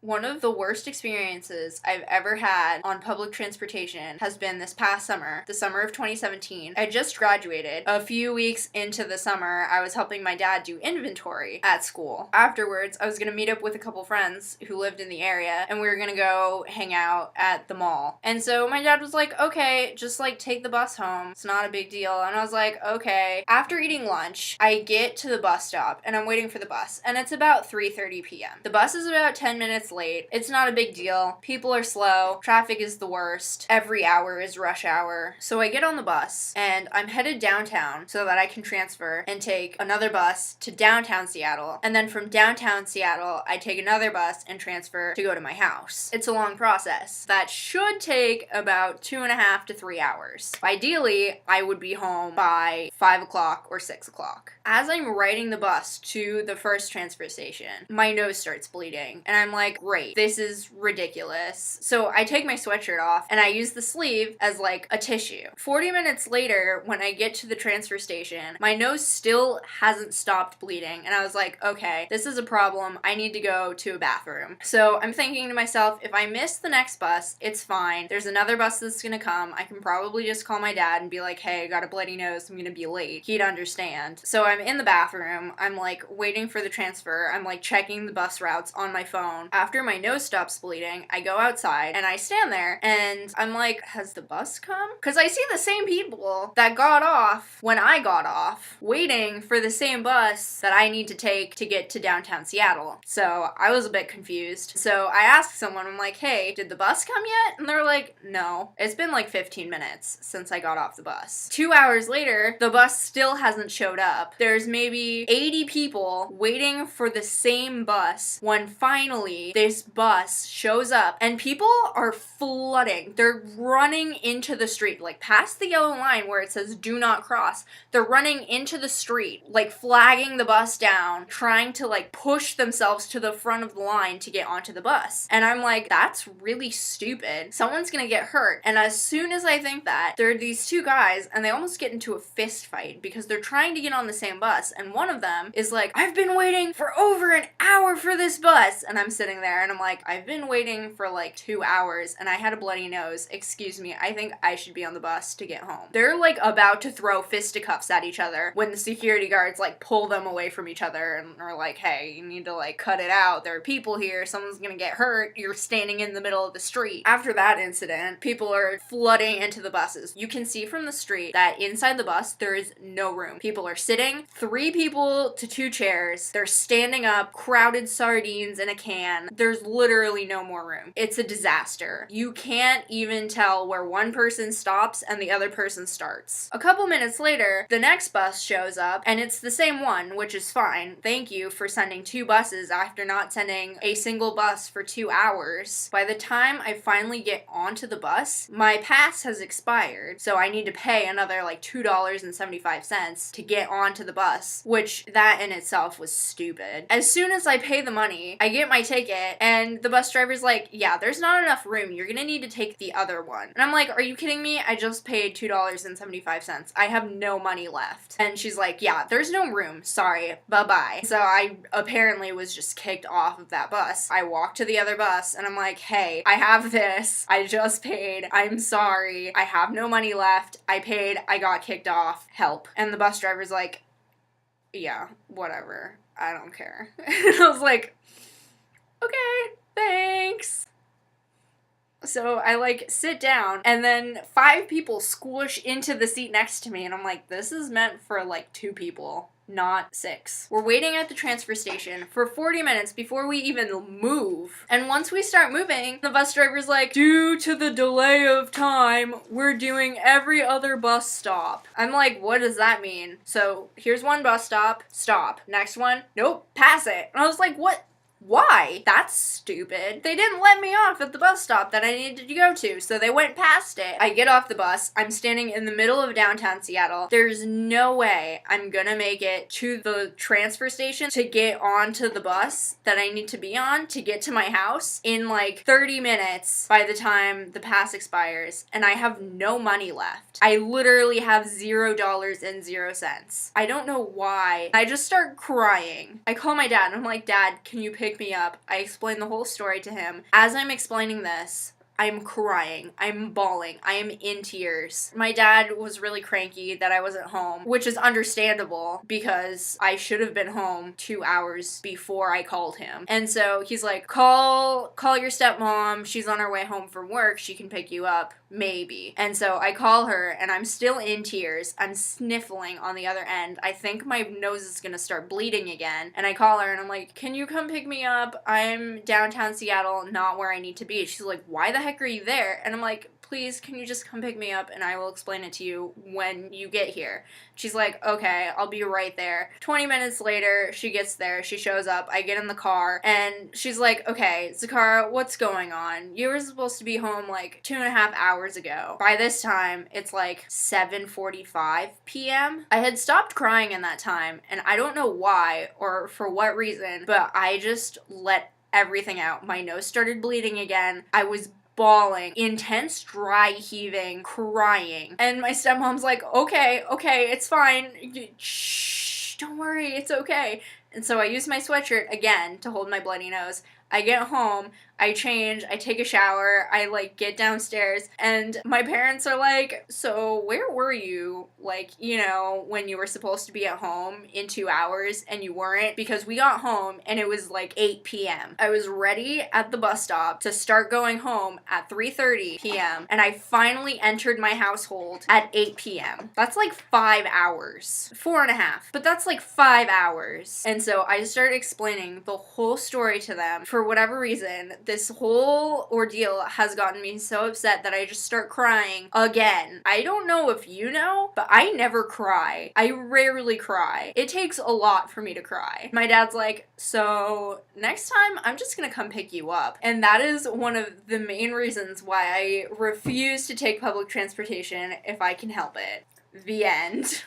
One of the worst experiences I've ever had on public transportation has been this past summer, the summer of 2017. I just graduated. A few weeks into the summer, I was helping my dad do inventory at school. Afterwards, I was gonna meet up with a couple friends who lived in the area, and we were gonna go hang out at the mall. And so my dad was like, okay, just like take the bus home. It's not a big deal. And I was like, okay. After eating lunch, I get to the bus stop, and I'm waiting for the bus, and it's about 3:30 p.m. The bus is about 10 minutes late. It's not a big deal. People are slow. Traffic is the worst. Every hour is rush hour. So I get on the bus and I'm headed downtown so that I can transfer and take another bus to downtown Seattle. And then from downtown Seattle, I take another bus and transfer to go to my house. It's a long process that should take about 2.5 to 3 hours. Ideally, I would be home by 5 o'clock or 6 o'clock. As I'm riding the bus to the first transfer station, my nose starts bleeding and I'm like, great, this is ridiculous. So I take my sweatshirt off and I use the sleeve as like a tissue. 40 minutes later, when I get to the transfer station, my nose still hasn't stopped bleeding and I was like, okay, this is a problem. I need to go to a bathroom. So I'm thinking to myself, if I miss the next bus, it's fine. There's another bus that's gonna come. I can probably just call my dad and be like, hey, I got a bloody nose. I'm gonna be late. He'd understand. So I'm in the bathroom. I'm like waiting for the transfer. I'm like checking the bus routes on my phone. After my nose stops bleeding, I go outside and I stand there and I'm like, has the bus come? Because I see the same people that got off when I got off, waiting for the same bus that I need to take to get to downtown Seattle. So I was a bit confused. So I asked someone, I'm like, hey, did the bus come yet? And they're like, no. It's been like 15 minutes since I got off the bus. 2 hours later, the bus still hasn't showed up. There's maybe 80 people waiting for the same bus when finally this bus shows up and people are flooding. They're running into the street, like past the yellow line where it says do not cross. They're running into the street, like flagging the bus down, trying to like push themselves to the front of the line to get onto the bus. And I'm like, that's really stupid. Someone's gonna get hurt. And as soon as I think that, there are these two guys and they almost get into a fist fight because they're trying to get on the same bus. And one of them is like, I've been waiting for over an hour for this bus. And I'm sitting there and I'm like, I've been waiting for like 2 hours and I had a bloody nose. Excuse me, I think I should be on the bus to get home. They're like about to throw fisticuffs at each other when the security guards like pull them away from each other and are like, hey, you need to like cut it out. There are people here. Someone's gonna get hurt. You're standing in the middle of the street. After that incident, people are flooding into the buses. You can see from the street that inside the bus, there is no room. People are sitting, 3 people to 2 chairs. They're standing up, crowded sardines in a can. There's literally no more room. It's a disaster. You can't even tell where one person stops and the other person starts. A couple minutes later, the next bus shows up and it's the same one, which is fine. Thank you for sending 2 buses after not sending a single bus for 2 hours. By the time I finally get onto the bus, my pass has expired, so I need to pay another like $2.75 to get onto the bus, which that in itself was stupid. As soon as I pay the money, I get my ticket and the bus driver's like, yeah, there's not enough room. You're gonna need to take the other one. And I'm like, are you kidding me? I just paid $2.75. I have no money left. And she's like, yeah, there's no room. Sorry. Bye-bye. So I apparently was just kicked off of that bus. I walked to the other bus and I'm like, hey, I have this. I just paid. I'm sorry. I have no money left. I paid. I got kicked off. Help. And the bus driver's like, yeah, whatever. I don't care. And I was like, okay, thanks. So I like sit down and then 5 people squish into the seat next to me and I'm like, this is meant for like 2 people, not 6. We're waiting at the transfer station for 40 minutes before we even move. And once we start moving, the bus driver's like, due to the delay of time, we're doing every other bus stop. I'm like, what does that mean? So here's one bus stop, stop. Next one, nope, pass it. And I was like, what? Why? That's stupid. They didn't let me off at the bus stop that I needed to go to, so they went past it. I get off the bus. I'm standing in the middle of downtown Seattle. There's no way I'm gonna make it to the transfer station to get onto the bus that I need to be on to get to my house in like 30 minutes by the time the pass expires, and I have no money left. I literally have $0.00. I don't know why. I just start crying. I call my dad and I'm like, Dad, can you pick pick me up. I explain the whole story to him. As I'm explaining this, I'm crying. I'm bawling. I am in tears. My dad was really cranky that I wasn't home, which is understandable because I should have been home 2 hours before I called him. And so he's like, call your stepmom. She's on her way home from work. She can pick you up. Maybe. And so I call her and I'm still in tears. I'm sniffling on the other end. I think my nose is gonna start bleeding again. And I call her and I'm like, can you come pick me up? I'm downtown Seattle, not where I need to be. She's like, why the heck are you there? And I'm like, please, can you just come pick me up and I will explain it to you when you get here. She's like, okay, I'll be right there. 20 minutes later, she gets there, she shows up, I get in the car, and she's like, okay, Zacarra, what's going on? You were supposed to be home like 2.5 hours ago. By this time, it's like 7:45 p.m. I had stopped crying in that time, and I don't know why or for what reason, but I just let everything out. My nose started bleeding again. I was bawling, intense dry heaving, crying. And my stepmom's like, okay, it's fine. Shh, don't worry, it's okay. And so I use my sweatshirt again to hold my bloody nose. I get home, I change, I take a shower, I like get downstairs, and my parents are like, so where were you, like, you know, when you were supposed to be at home in 2 hours and you weren't? Because we got home and it was like 8 p.m. I was ready at the bus stop to start going home at 3:30 p.m. and I finally entered my household at 8 p.m. That's like 5 hours. 4.5. But that's like 5 hours. And so I started explaining the whole story to them. For whatever reason, this whole ordeal has gotten me so upset that I just start crying again. I don't know if you know, but I never cry. I rarely cry. It takes a lot for me to cry. My dad's like, so next time I'm just gonna come pick you up. And that is one of the main reasons why I refuse to take public transportation if I can help it. The end.